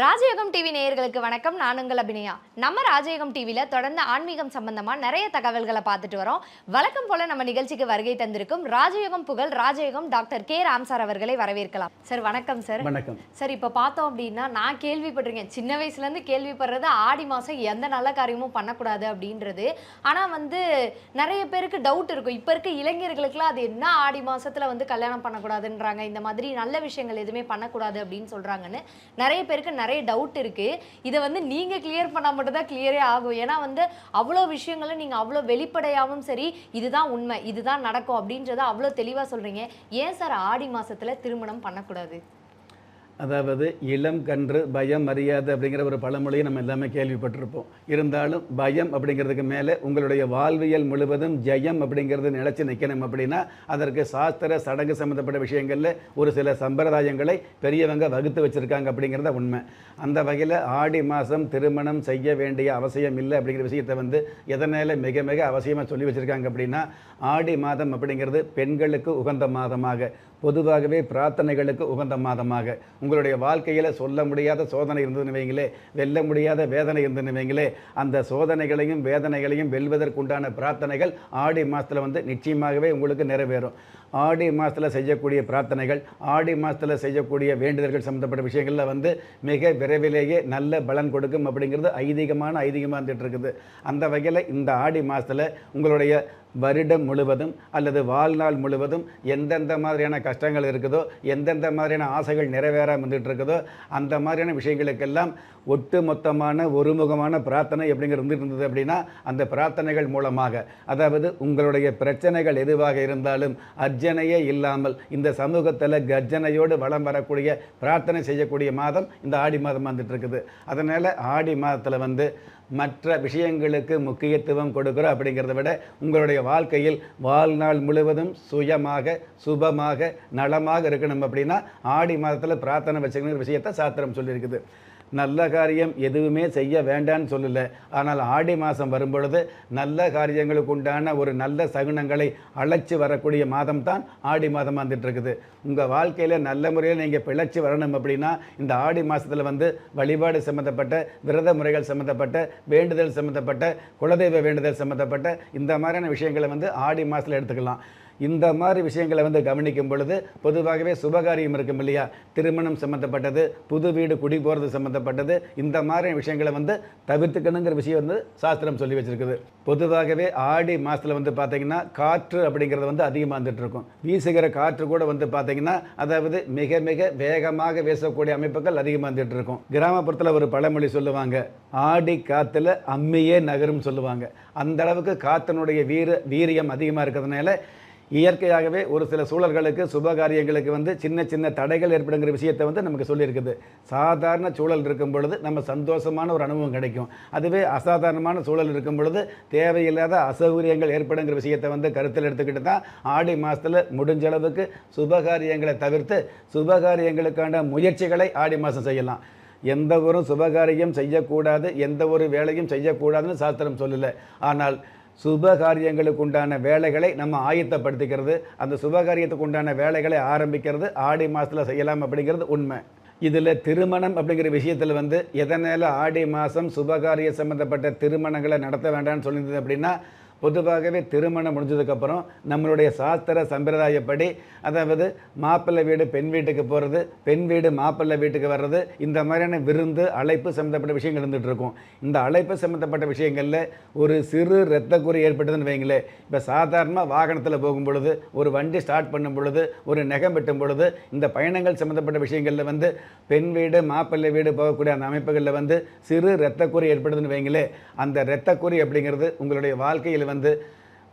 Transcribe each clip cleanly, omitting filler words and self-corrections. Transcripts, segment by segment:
ராஜயோகம் டிவி நேயர்களுக்கு வணக்கம். நான் உங்கள் அபிநயா. நம்ம ராஜயோகம் டிவியில் தொடர்ந்து ஆன்மீகம் சம்பந்தமாக நிறைய தகவல்களை பார்த்துட்டு வரோம். வழக்கம் போல நம்ம நிகழ்ச்சிக்கு வருகை தந்திருக்கும் ராஜயோகம் புகழ் ராஜயோகம் டாக்டர் கே ராம் சார் அவர்களை வரவேற்கலாம். சார் வணக்கம் சார். வணக்கம் சார். இப்போ பார்த்தோம் அப்படின்னா நான் கேள்விப்பட்டிருக்கேன், சின்ன வயசுலேருந்து கேள்விப்படுறது ஆடி மாதம் எந்த நல்ல காரியமும் பண்ணக்கூடாது அப்படின்றது. ஆனால் நிறைய பேருக்கு டவுட் இருக்கும். இப்போ இருக்க இளைஞர்களுக்குலாம் அது என்ன ஆடி மாதத்தில் கல்யாணம் பண்ணக்கூடாதுன்றாங்க, இந்த மாதிரி நல்ல விஷயங்கள் எதுவுமே பண்ணக்கூடாது அப்படின்னு சொல்கிறாங்கன்னு நிறைய பேருக்கு நிறைய டவுட் இருக்கு. இதை நீங்க கிளியர் பண்ணா மட்டும் தான் கிளியரே ஆகும். ஏன்னா அவ்வளோ விஷயங்களை நீங்க அவ்வளோ வெளிப்படையாகவும் சரி, இதுதான் உண்மை, இதுதான் நடக்கும் அப்படின்றத அவ்வளோ தெளிவா சொல்றீங்க. ஏன் சார் ஆடி மாசத்துல திருமணம் பண்ணக்கூடாது? அதாவது இளம் கன்று பயம் அறியாது அப்படிங்கிற ஒரு பழமொழியை நம்ம எல்லாமே கேள்விப்பட்டிருப்போம். இருந்தாலும் பயம் அப்படிங்கிறதுக்கு மேலே உங்களுடைய வாழ்வியல் முழுவதும் ஜெயம் அப்படிங்கிறது நிலைச்சு நிற்கணும் அப்படின்னா அதற்கு சாஸ்திர சடங்கு சம்மந்தப்பட்ட விஷயங்களில் ஒரு சில சம்பிரதாயங்களை பெரியவங்க வகுத்து வச்சுருக்காங்க அப்படிங்கிறத உண்மை. அந்த வகையில் ஆடி மாதம் திருமணம் செய்ய வேண்டிய அவசியம் இல்லை அப்படிங்கிற விஷயத்தை எதனால் மிக மிக அவசியமாக சொல்லி வச்சுருக்காங்க அப்படின்னா, ஆடி மாதம் அப்படிங்கிறது பெண்களுக்கு உகந்த மாதமாக, பொதுவாகவே பிரார்த்தனைகளுக்கு உகந்த மாதமாக, உங்களுடைய வாழ்க்கையில் சொல்ல முடியாத சோதனை இருந்ததுன்னு வைங்களே, வெல்ல முடியாத வேதனை இருந்ததுன்னு வைங்களே, அந்த சோதனைகளையும் வேதனைகளையும் வெல்வதற்குண்டான பிரார்த்தனைகள் ஆடி மாதத்தில் நிச்சயமாகவே உங்களுக்கு நிறைவேறும். ஆடி மாதத்தில் செய்யக்கூடிய பிரார்த்தனைகள், ஆடி மாதத்தில் செய்யக்கூடிய வேண்டுதல்கள் சம்மந்தப்பட்ட விஷயங்களில் மிக விரைவிலேயே நல்ல பலன் கொடுக்கும் அப்படிங்கிறது ஐதீகமாக இருந்துகிட்டு இருக்குது. அந்த வகையில் இந்த ஆடி மாதத்தில் உங்களுடைய வருடம் முழுவதும் அல்லது வாழ்நாள் முழுவதும் எந்தெந்த மாதிரியான கஷ்டங்கள் இருக்குதோ, எந்தெந்த மாதிரியான ஆசைகள் நிறைவேறாமல் வந்துட்டு இருக்குதோ, அந்த மாதிரியான விஷயங்களுக்கெல்லாம் ஒட்டு மொத்தமான ஒருமுகமான பிரார்த்தனை அப்படிங்கிறது இருந்தது அப்படின்னா, அந்த பிரார்த்தனைகள் மூலமாக, அதாவது உங்களுடைய பிரச்சனைகள் எதுவாக இருந்தாலும் அர்ச்சனையே இல்லாமல் இந்த சமூகத்தில் கர்ஜனையோடு வளம் வரக்கூடிய பிரார்த்தனை செய்யக்கூடிய மாதம் இந்த ஆடி மாதம் வந்துட்டு இருக்குது. அதனால் ஆடி மாதத்தில் மற்ற விஷயங்களுக்கு முக்கியத்துவம் கொடுக்குறோம் அப்படிங்கிறத விட உங்களுடைய வாழ்க்கையில் வாழ்நாள் முழுவதும் சுயமாக சுபமாக நலமாக இருக்கணும் அப்படின்னா ஆடி மாதத்தில் பிரார்த்தனை வச்சுக்கணுங்கிற விஷயத்தை சாஸ்திரம் சொல்லியிருக்குது. நல்ல காரியம் எதுவுமே செய்ய வேண்டான்னு சொல்லலை. ஆனால் ஆடி மாதம் வரும்பொழுது நல்ல காரியங்களுக்கு உண்டான ஒரு நல்ல சகுனங்களை அழைச்சி வரக்கூடிய மாதம் தான் ஆடி மாதம் வந்துட்டு இருக்குது. உங்கள் வாழ்க்கையில் நல்ல முறையில் நீங்கள் பிழைச்சி வரணும் அப்படின்னா இந்த ஆடி மாதத்தில் வழிபாடு சம்மந்தப்பட்ட விரத முறைகள் சம்மந்தப்பட்ட வேண்டுதல் சம்மந்தப்பட்ட குலதெய்வ வேண்டுதல் சம்மந்தப்பட்ட இந்த மாதிரியான விஷயங்களை ஆடி மாதத்தில் எடுத்துக்கலாம். இந்த மாதிரி விஷயங்களை கவனிக்கும் பொழுது பொதுவாகவே சுபகாரியம் இருக்கும் இல்லையா, திருமணம் சம்மந்தப்பட்டது, புது வீடு குடி போகிறது சம்மந்தப்பட்டது, இந்த மாதிரி விஷயங்களை தவிர்த்துக்கணுங்கிற விஷயம் சாஸ்திரம் சொல்லி வச்சுருக்குது. பொதுவாகவே ஆடி மாதத்தில் பார்த்தீங்கன்னா காற்று அப்படிங்கிறது அதிகமாக வந்துட்டு இருக்கும். வீசுகிற காற்று கூட பார்த்தீங்கன்னா அதாவது மிக மிக வேகமாக வீசக்கூடிய அமைப்புகள் அதிகமாக வந்துட்டு இருக்கும். கிராமப்புறத்தில் ஒரு பழமொழி சொல்லுவாங்க, ஆடி காற்றுல அம்மியே நகரும் சொல்லுவாங்க. அந்த அளவுக்கு காற்றினுடைய வீரியம் அதிகமாக இருக்கிறதுனால இயற்கையாகவே ஒரு சில சூழல்களுக்கு சுபகாரியங்களுக்கு சின்ன சின்ன தடைகள் ஏற்படுங்கிற விஷயத்தை நமக்கு சொல்லியிருக்குது. சாதாரண சூழல் இருக்கும் பொழுது நம்ம சந்தோஷமான ஒரு அனுபவம் கிடைக்கும். அதுவே அசாதாரணமான சூழல் இருக்கும் பொழுது தேவையில்லாத அசௌகரியங்கள் ஏற்படுங்கிற விஷயத்தை கருத்தில் எடுத்துக்கிட்டு தான் ஆடி மாதத்தில் முடிஞ்ச அளவுக்கு சுபகாரியங்களை தவிர்த்து சுபகாரியங்களுக்கான முயற்சிகளை ஆடி மாதம் செய்யலாம். எந்த ஒரு சுபகாரியம் செய்யக்கூடாது, எந்த ஒரு வேலையும் செய்யக்கூடாதுன்னு சாஸ்திரம் சொல்லலை. ஆனால் சுபகாரியங்களுக்கு உண்டான வேலைகளை நம்ம ஆயத்தப்படுத்திக்கிறது, அந்த சுபகாரியத்துக்கு உண்டான வேலைகளை ஆரம்பிக்கிறது ஆடி மாதத்தில் செய்யலாம் அப்படிங்கிறது உண்மை. இதில் திருமணம் அப்படிங்கிற விஷயத்தில் எதனால் ஆடி மாதம் சுபகாரிய சம்மந்தப்பட்ட திருமணங்களை நடத்த வேண்டாம்னு சொல்லியிருந்தது அப்படின்னா, பொதுவாகவே திருமணம் முடிஞ்சதுக்கப்புறம் நம்மளுடைய சாஸ்திர சம்பிரதாயப்படி, அதாவது மாப்பிள்ளை வீடு பெண் வீட்டுக்கு போகிறது, பெண் வீடு மாப்பிள்ளை வீட்டுக்கு வர்றது, இந்த மாதிரியான விருந்து அழைப்பு சம்மந்தப்பட்ட விஷயங்கள் இருந்துகிட்டு இருக்கும். இந்த அழைப்பு சம்மந்தப்பட்ட விஷயங்களில் ஒரு சிறு இரத்த குறி ஏற்பட்டதுன்னு வைங்களேன். இப்போ சாதாரணமாக வாகனத்தில் போகும் பொழுது, ஒரு வண்டி ஸ்டார்ட் பண்ணும் பொழுது, ஒரு நெகம் வெட்டும் பொழுது, இந்த பயணங்கள் சம்மந்தப்பட்ட விஷயங்களில் பெண் வீடு மாப்பிள்ளை வீடு போகக்கூடிய அந்த அமைப்புகளில் சிறு இரத்த குறி ஏற்படுதுன்னு வைங்களேன். அந்த இரத்த குறி அப்படிங்கிறது உங்களுடைய வாழ்க்கையில்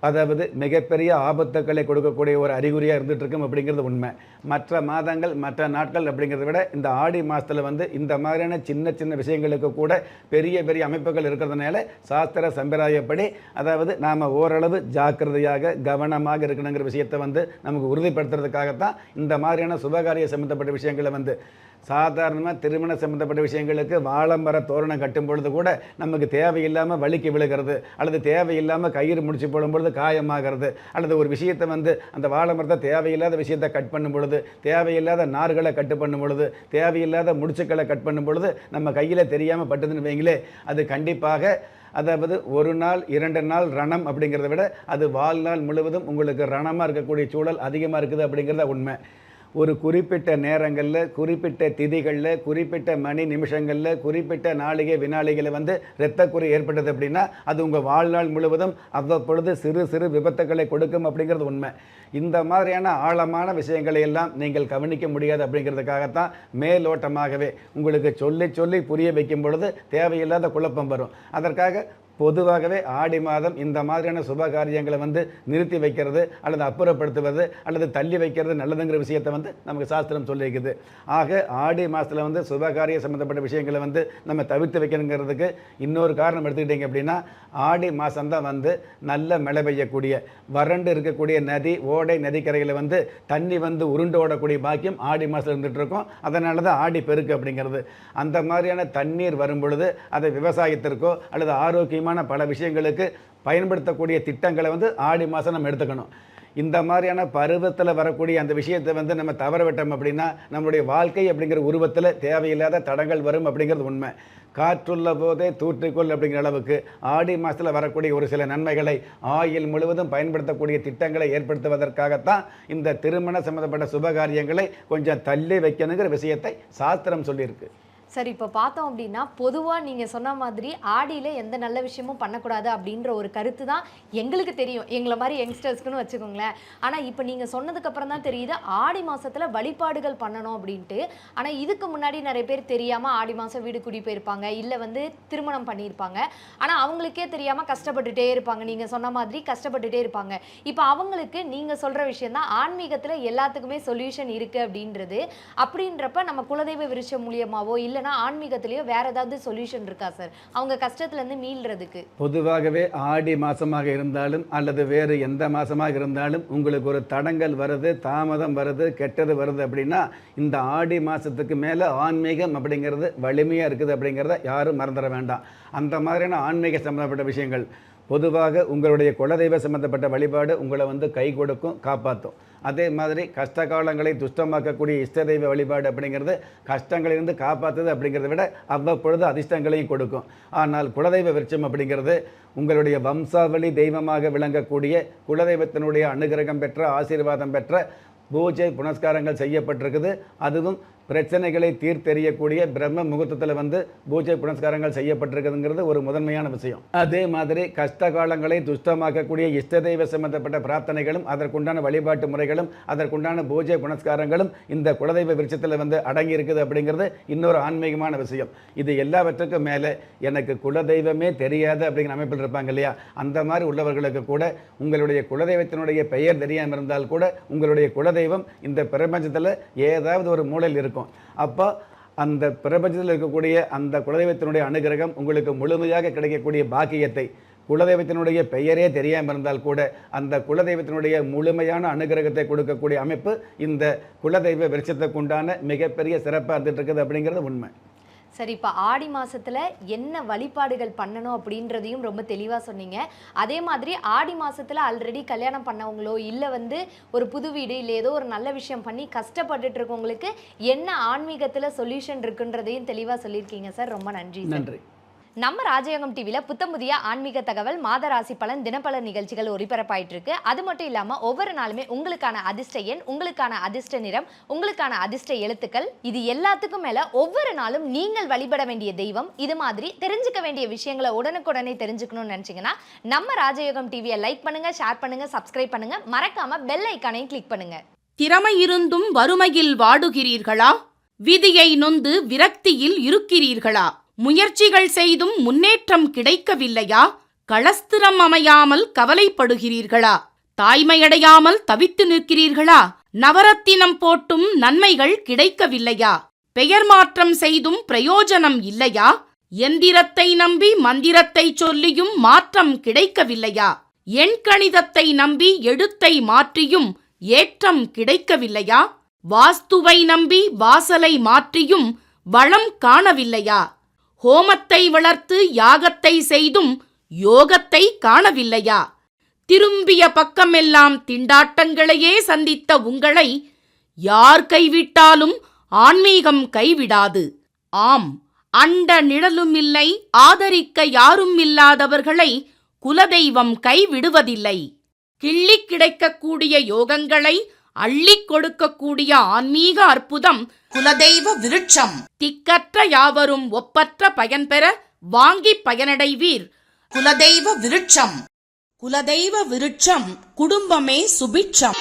அதாவது மிகப்பெரிய ஆபத்துக்களை கொடுக்கக்கூடிய ஒரு அறிகுறியாக இருந்துகிட்டு இருக்கும் அப்படிங்கிறது உண்மை. மற்ற மாதங்கள் மற்ற நாட்கள் அப்படிங்கிறத விட இந்த ஆடி மாதத்தில் இந்த மாதிரியான சின்ன சின்ன விஷயங்களுக்கு கூட பெரிய பெரிய அமைப்புகள் இருக்கிறதுனால சாஸ்திர சம்பிரதாயப்படி அதாவது நாம் ஓரளவு ஜாக்கிரதையாக கவனமாக இருக்கணுங்கிற விஷயத்தை நமக்கு உறுதிப்படுத்துறதுக்காகத்தான் இந்த மாதிரியான சுபகாரிய சம்மந்தப்பட்ட விஷயங்களை சாதாரணமாக திருமண சம்பந்தப்பட்ட விஷயங்களுக்கு வாழைமர தோரணம் கட்டும் பொழுது கூட நமக்கு தேவையில்லாமல் வலிக்கு விழுகிறது, அல்லது தேவையில்லாமல் கயிறு முடிச்சு போடும் பொழுது காயமாகிறது, அல்லது ஒரு விஷயத்தை வந்து அந்த வாழை மரத்தை தேவையில்லாத விஷயத்தை கட் பண்ணும் பொழுது, தேவையில்லாத நார்களை கட்டு பண்ணும் பொழுது, தேவையில்லாத முடிச்சுக்களை கட் பண்ணும் பொழுது நம்ம கையில் தெரியாமல் பட்டுதுன்னு வைங்களே, அது கண்டிப்பாக அதாவது ஒரு நாள் 2 நாள் ரணம் அப்படிங்கிறத விட அது வாழ்நாள் முழுவதும் உங்களுக்கு ரணமாக இருக்கக்கூடிய சூழல் அதிகமாக இருக்குது அப்படிங்கிறத உண்மை. ஒரு குறிப்பிட்ட நேரங்களில், குறிப்பிட்ட திதிகளில், குறிப்பிட்ட மணி நிமிஷங்களில், குறிப்பிட்ட நாளிகை வினாளிகளை வந்து இரத்தக்குறை ஏற்பட்டது அப்படின்னா அது உங்கள் வாழ்நாள் முழுவதும் அவ்வப்பொழுது சிறு சிறு விபத்துக்களை கொடுக்கும் அப்படிங்கிறது உண்மை. இந்த மாதிரியான ஆழமான விஷயங்களை எல்லாம் நீங்கள் கவனிக்க முடியாது அப்படிங்கிறதுக்காகத்தான் மேலோட்டமாகவே உங்களுக்கு சொல்லி சொல்லி புரிய வைக்கும் பொழுது தேவையில்லாத குழப்பம் வரும். அதற்காக பொதுவாகவே ஆடி மாதம் இந்த மாதிரியான சுப காரியங்களை வந்து நிறுத்தி வைக்கிறது அல்லது அப்புறப்படுத்துவது அல்லது தள்ளி வைக்கிறது நல்லதுங்கிற விஷயத்தை வந்து நமக்கு சாஸ்திரம் சொல்லியிருக்குது. ஆக ஆடி மாதத்தில் வந்து சுபகாரிய சம்மந்தப்பட்ட விஷயங்களை வந்து நம்ம தவிர்த்து வைக்கணுங்கிறதுக்கு இன்னொரு காரணம் எடுத்துக்கிட்டிங்க அப்படின்னா, ஆடி மாதம்தான் வந்து நல்ல மழை பெய்யக்கூடிய, வறண்டு இருக்கக்கூடிய நதி ஓடை நதிக்கரையில் வந்து தண்ணி வந்து உருண்டு ஓடக்கூடிய பாக்கியம் ஆடி மாதத்தில் இருந்துகிட்டு இருக்கோம். அதனால தான் ஆடி பெருக்கு அப்படிங்கிறது. அந்த மாதிரியான தண்ணீர் வரும் பொழுது அதை விவசாயத்திற்கோ அல்லது ஆரோக்கியமாக பல விஷயங்களுக்கு பயன்படுத்தக்கூடிய திட்டங்களை வந்து ஆடி மாதம் நம்ம எடுத்துக்கணும். இந்த மாதிரியான பருவத்தில் வரக்கூடிய அந்த விஷயத்தை வந்து நம்ம தவற விட்டோம் அப்படின்னா நம்மளுடைய வாழ்க்கை அப்படிங்கிற உருவத்தில் தேவையில்லாத தடங்கள் வரும் அப்படிங்கிறது உண்மை. காற்றுள்ள போதே தூற்றிக்கொள் அப்படிங்கிற அளவுக்கு ஆடி மாதத்தில் வரக்கூடிய ஒரு சில நன்மைகளை ஆயுள் முழுவதும் பயன்படுத்தக்கூடிய திட்டங்களை ஏற்படுத்துவதற்காகத்தான் இந்த திருமண சம்பந்தப்பட்ட சுபகாரியங்களை கொஞ்சம் தள்ளி வைக்கணுங்கிற விஷயத்தை சாஸ்திரம் சொல்லியிருக்கு. சரி, இப்போ பார்த்தோம் அப்படின்னா பொதுவாக நீங்கள் சொன்ன மாதிரி ஆடியில் எந்த நல்ல விஷயமும் பண்ணக்கூடாது அப்படின்ற ஒரு கருத்து தான் எங்களுக்கு தெரியும், எங்களை மாதிரி யங்ஸ்டர்ஸ்க்குன்னு வச்சுக்கோங்களேன். ஆனால் இப்போ நீங்கள் சொன்னதுக்கப்புறம் தான் தெரியுது ஆடி மாதத்தில் வழிபாடுகள் பண்ணணும் அப்படின்ட்டு. ஆனால் இதுக்கு முன்னாடி நிறைய பேர் தெரியாமல் ஆடி மாதம் வீடு குடி போயிருப்பாங்க, இல்லை வந்து திருமணம் பண்ணியிருப்பாங்க. ஆனால் அவங்களுக்கே தெரியாமல் கஷ்டப்பட்டுட்டே இருப்பாங்க, நீங்கள் சொன்ன மாதிரி கஷ்டப்பட்டுட்டே இருப்பாங்க. இப்போ அவங்களுக்கு நீங்கள் சொல்கிற விஷயம் தான் ஆன்மீகத்தில் எல்லாத்துக்குமே சொல்யூஷன் இருக்குது அப்படின்றது. அப்படின்றப்ப நம்ம குலதெய்வ விருட்சம் மூலியமாவோ இல்லை ஆன்மீகத்திலேயோ வேற ஏதாவது சொல்யூஷன் இருக்கா சார் அவங்க கஷ்டத்துல இருந்து மீள்றதுக்கு? பொதுவாகவே ஆடி மாசமாக இருந்தாலும் அல்லது வேறு எந்த மாசமாக இருந்தாலும் உங்களுக்கு ஒரு தடங்கள் வருது, தாமதம் வருது, கெட்டது வருது அப்படின்னா இந்த ஆடி மாசத்துக்கு மேல ஆன்மீகம் அப்படிங்கிறது வலிமையா இருக்குது அப்படிங்கிறத யாரும் மறந்துட வேண்டாம். அந்த மாதிரியான ஆன்மீக சம்பந்தப்பட்ட விஷயங்கள் பொதுவாக உங்களுடைய குலதெய்வ சம்பந்தப்பட்ட வழிபாடு உங்களை வந்து கை கொடுக்கும், காப்பாற்றும். அதே மாதிரி கஷ்ட காலங்களை துஷ்டமாக்கக்கூடிய இஷ்ட தெய்வ வழிபாடு அப்படிங்கிறது கஷ்டங்களிலிருந்து காப்பாற்றுது அப்படிங்கிறத விட அவ்வப்பொழுது அதிர்ஷ்டங்களையும் கொடுக்கும். ஆனால் குலதெய்வ விருட்சம் அப்படிங்கிறது உங்களுடைய வம்சாவளி தெய்வமாக விளங்கக்கூடிய குலதெய்வத்தினுடைய அனுகிரகம் பெற்ற ஆசீர்வாதம் பெற்ற பூஜை புனஸ்காரங்கள் செய்யப்பட்டிருக்குது. அதுவும் பிரச்சனைகளை தீர்த்தெறியக்கூடிய பிரம்ம முகூர்த்தத்தில் வந்து பூஜை புனஸ்காரங்கள் செய்யப்பட்டிருக்குதுங்கிறது ஒரு முதன்மையான விஷயம். அதே மாதிரி கஷ்ட காலங்களை துஷ்டமாக்கக்கூடிய இஷ்ட தெய்வ சம்பந்தப்பட்ட பிரார்த்தனைகளும் அதற்குண்டான வழிபாட்டு முறைகளும் அதற்குண்டான பூஜை புனஸ்காரங்களும் இந்த குலதெய்வ விருட்சத்தில் வந்து அடங்கி இருக்குது அப்படிங்கிறது இன்னொரு ஆன்மீகமான விஷயம். இது எல்லாவற்றுக்கும் மேலே எனக்கு குலதெய்வமே தெரியாது அப்படிங்கிற அமைப்பில் இருப்பாங்க இல்லையா, அந்த மாதிரி உள்ளவர்களுக்கு கூட உங்களுடைய குலதெய்வத்தினுடைய பெயர் தெரியாமல் இருந்தால் கூட உங்களுடைய குலதெய்வம் இந்த பிரபஞ்சத்தில் ஏதாவது ஒரு மூலையில் இருக்கும். அப்போ அந்த பிரபஞ்சத்தில் இருக்கக்கூடிய அந்த குலதெய்வத்தினுடைய அனுகிரகம் உங்களுக்கு முழுமையாக கிடைக்கக்கூடிய பாக்கியத்தை, குலதெய்வத்தினுடைய பெயரே தெரியாமல் இருந்தால் கூட அந்த குலதெய்வத்தினுடைய முழுமையான அனுகிரகத்தை கொடுக்கக்கூடிய அமைப்பு இந்த குலதெய்வ விருட்சத்துக்கு உண்டான மிகப்பெரிய சிறப்பாக இருந்துட்டு இருக்குது அப்படிங்கிறது உண்மை. சரி, இப்போ ஆடி மாதத்தில் என்ன வழிபாடுகள் பண்ணணும் அப்படின்றதையும் ரொம்ப தெளிவாக சொன்னீங்க. அதே மாதிரி ஆடி மாதத்தில் ஆல்ரெடி கல்யாணம் பண்ணவங்களோ இல்லை வந்து ஒரு புது வீடு இல்லை ஏதோ ஒரு நல்ல விஷயம் பண்ணி கஷ்டப்பட்டுட்டு இருக்கவங்களுக்கு என்ன ஆன்மீகத்தில் சொல்யூஷன் இருக்குன்றதையும் தெளிவாக சொல்லியிருக்கீங்க சார். ரொம்ப நன்றி. நன்றி. நம்ம ராஜயோகம் டிவியில் புத்தம் புதிய ஆன்மீக தகவல், மாத ராசி பலன், தினப்பலன் நிகழ்ச்சிகள் ஒளிபரப்பாயிட்டு இருக்கு. அது மட்டும் இல்லாமல் ஒவ்வொரு நாளுமே உங்களுக்கான அதிர்ஷ்ட எண், உங்களுக்கான அதிர்ஷ்ட நிறம், உங்களுக்கான அதிர்ஷ்ட எழுத்துக்கள், இது எல்லாத்துக்கும் மேல ஒவ்வொரு நாளும் நீங்கள் வழிபட வேண்டிய தெய்வம், இது மாதிரி தெரிஞ்சுக்க வேண்டிய விஷயங்களை உடனுக்குடனே தெரிஞ்சுக்கணும்னு நினைச்சீங்கன்னா நம்ம ராஜயோகம் டிவியை லைக் பண்ணுங்க, ஷேர் பண்ணுங்க, சப்ஸ்கிரைப் பண்ணுங்க, மறக்காம பெல் ஐக்கானையும் கிளிக் பண்ணுங்க. திறமை இருந்தும் வறுமையில் வாடுகிறீர்களா? விதியை நொந்து விரக்தியில் இருக்கிறீர்களா? முயற்சிகள் செய்தும் முன்னேற்றம் கிடைக்கவில்லையா? களஸ்திரம் அமையாமல் கவலைப்படுகிறீர்களா? தாய்மையடையாமல் தவித்து நிற்கிறீர்களா? நவரத்தினம் போட்டும் நன்மைகள் கிடைக்கவில்லையா? பெயர் மாற்றம் செய்தும் பிரயோஜனம் இல்லையா? எந்திரத்தை நம்பி மந்திரத்தை சொல்லியும் மாற்றம் கிடைக்கவில்லையா? எண்கணிதத்தை நம்பி எழுத்தை மாற்றியும் ஏற்றம் கிடைக்கவில்லையா? வாஸ்துவை நம்பி வாசலை மாற்றியும் வளம் காணவில்லையா? ஹோமத்தை வளர்த்து யாகத்தை செய்தும் யோகத்தை காணவில்லையா? திரும்பிய பக்கமெல்லாம் திண்டாட்டங்களையே சந்தித்த உங்களை யார் கைவிட்டாலும் ஆன்மீகம் கைவிடாது. ஆம், அண்ட நிழலும் இல்லை, ஆதரிக்க யாரும் இல்லாதவர்களை குலதெய்வம் கைவிடுவதில்லை. கிள்ளிக் கிடைக்கக்கூடிய யோகங்களை அள்ளிக் கொடுக்கக்கூடிய ஆன்மீக அற்புதம் குலதெய்வ விருட்சம். திக்கற்ற யாவரும் ஒப்பற்ற பயன்பெற வாங்கி பயனடைவீர். குலதெய்வ விருட்சம். குலதெய்வ விருட்சம் குடும்பமே சுபிட்சம்.